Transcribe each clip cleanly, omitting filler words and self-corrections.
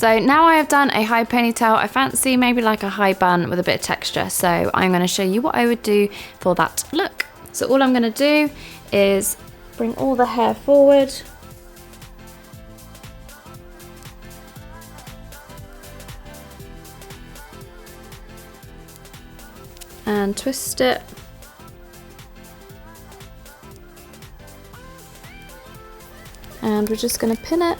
So now I have done a high ponytail, I fancy maybe like a high bun with a bit of texture. So I'm gonna show you what I would do for that look. So all I'm gonna do is bring all the hair forward. And twist it. And we're just gonna pin it.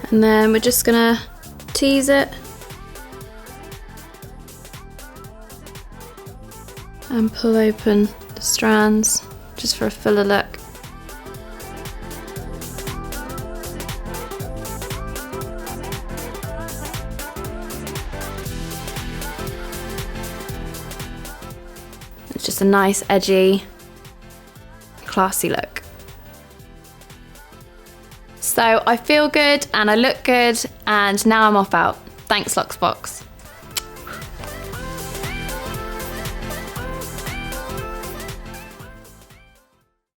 And then we're just gonna tease it and pull open the strands just for a fuller look. It's just a nice, edgy, classy look. So I feel good and I look good, and now I'm off out. Thanks, Loxbox.